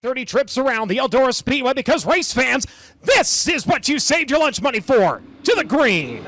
30 trips around the Eldora Speedway because race fans, this is what you saved your lunch money for. To the green.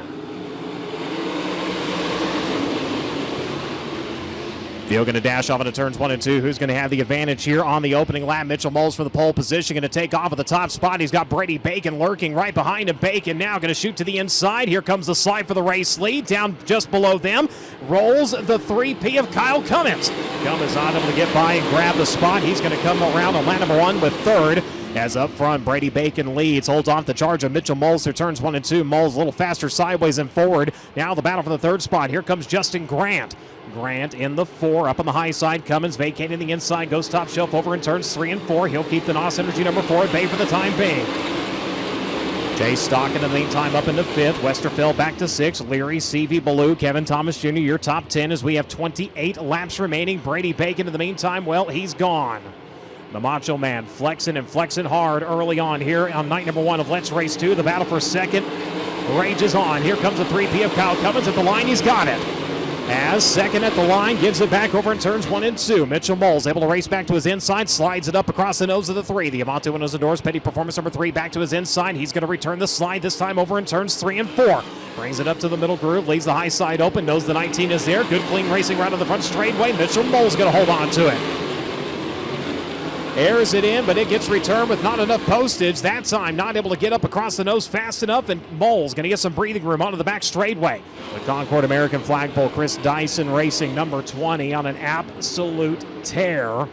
Field going to dash off into turns 1 and 2. Who's going to have the advantage here on the opening lap? Mitchell Moles for the pole position. Going to take off at the top spot. He's got Brady Bacon lurking right behind him. Bacon now going to shoot to the inside. Here comes the slide for the race lead. Down just below them rolls the 3P of Kyle Cummins. Cummins not able to get by and grab the spot. He's going to come around on lap number 1 with third. As up front, Brady Bacon leads, holds off the charge of Mitchell Moles through turns 1 and 2. Moles a little faster sideways and forward. Now the battle for the third spot. Here comes Justin Grant. Grant in the 4, up on the high side. Cummins vacating the inside, goes top shelf over in turns 3 and 4. He'll keep the NOS Energy number 4 at bay for the time being. Jay Stock in the meantime up into 5th. Westerfeld back to 6th. Leary, CV, Ballou, Kevin Thomas Jr. your top 10 as we have 28 laps remaining. Brady Bacon in the meantime, well, he's gone. The Macho Man flexing and flexing hard early on here on night number 1 of Let's Race 2. The battle for second rages on. Here comes the 3P of Kyle Cummins at the line. He's got it. As second at the line, gives it back over in turns 1 and 2. Mitchell Moles able to race back to his inside, slides it up across the nose of the 3. The Amato windows the doors, Petty Performance number 3 back to his inside. He's going to return the slide, this time over in turns 3 and 4. Brings it up to the middle groove, leaves the high side open, knows the 19 is there. Good clean racing right on the front straightaway. Mitchell Moles going to hold on to it. Airs it in, but it gets returned with not enough postage. That time, not able to get up across the nose fast enough, and Moles going to get some breathing room onto the back straightaway. The Concord American flagpole, Chris Dyson racing number 20 on an absolute tear.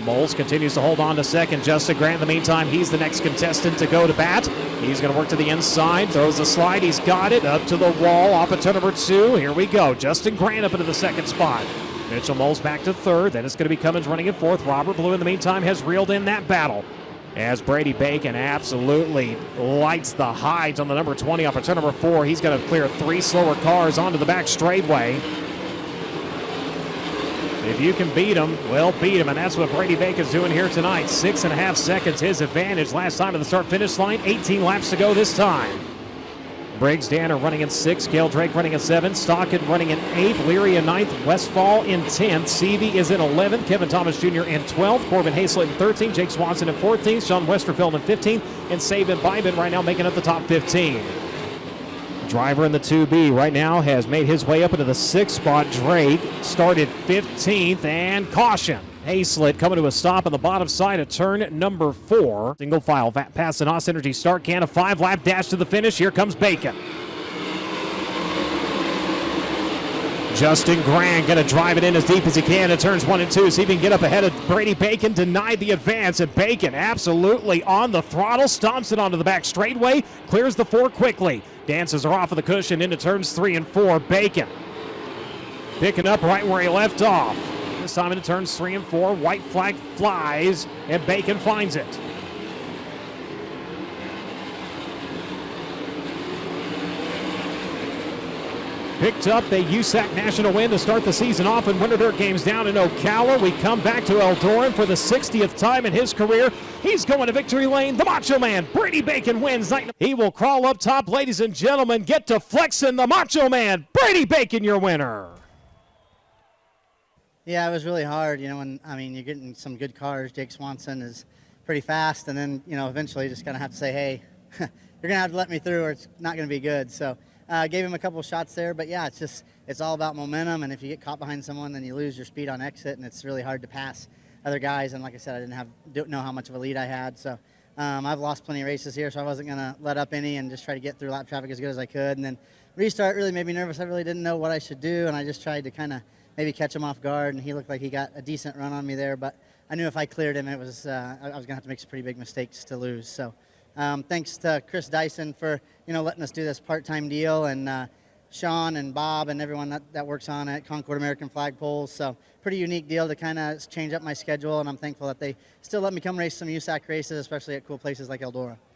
Moles continues to hold on to second. Justin Grant, in the meantime, he's the next contestant to go to bat. He's going to work to the inside, throws the slide. He's got it up to the wall off of turn number 2. Here we go. Justin Grant up into the second spot. Mitchell Moles back to third. Then it's going to be Cummins running in fourth. Robert Blue, in the meantime, has reeled in that battle. As Brady Bacon absolutely lights the hides on the number 20 off of turn number 4. He's going to clear 3 slower cars onto the back straightaway. If you can beat him, well, beat him. And that's what Brady Bacon's doing here tonight. 6.5 seconds his advantage last time at the start-finish line. 18 laps to go this time. Briggs Danner running in 6th, Cale Drake running in 7th, Stockton running in 8th, Leary in 9th, Westfall in 10th, Seavey is in 11th, Kevin Thomas Jr. in 12th, Corbin Hazlett in 13th, Jake Swanson in 14th, Sean Westerfeld in 15th, and 𝑯𝑰𝑮𝑯𝑚𝑺 right now making up the top 15. Driver in the 2B right now has made his way up into the 6th spot. Drake started 15th, and caution. Hazlett coming to a stop on the bottom side of turn number 4. Single file past the NOS Energy start can. A 5-lap dash to the finish. Here comes Bacon. Justin Grant going to drive it in as deep as he can in turns 1 and 2 so he can get up ahead of Brady Bacon. Denied the advance, and Bacon absolutely on the throttle. Stomps it onto the back straightaway. Clears the 4 quickly. Dances are off of the cushion into turns 3 and 4. Bacon picking up right where he left off. This time into turns 3 and 4. White flag flies, and Bacon finds it. Picked up a USAC national win to start the season off in Winter Dirt Games down in Ocala. We come back to Eldora for the 60th time in his career. He's going to victory lane. The Macho Man, Brady Bacon, wins. He will crawl up top, ladies and gentlemen. Get to flexing. The Macho Man, Brady Bacon, your winner. Yeah, it was really hard, you're getting some good cars. Jake Swanson is pretty fast, and then, eventually you just kind of have to say, hey, you're going to have to let me through or it's not going to be good. So I gave him a couple shots there, but yeah, it's all about momentum, and if you get caught behind someone, then you lose your speed on exit, and it's really hard to pass other guys. And like I said, I don't know how much of a lead I had, so I've lost plenty of races here, so I wasn't going to let up any and just try to get through lap traffic as good as I could. And then restart really made me nervous. I really didn't know what I should do, and I just tried to kind of maybe catch him off guard, and he looked like he got a decent run on me there, but I knew if I cleared him, I was going to have to make some pretty big mistakes to lose. So thanks to Chris Dyson for letting us do this part-time deal, and Sean and Bob and everyone that works on it, Concord American flagpoles. So pretty unique deal to kind of change up my schedule, and I'm thankful that they still let me come race some USAC races, especially at cool places like Eldora.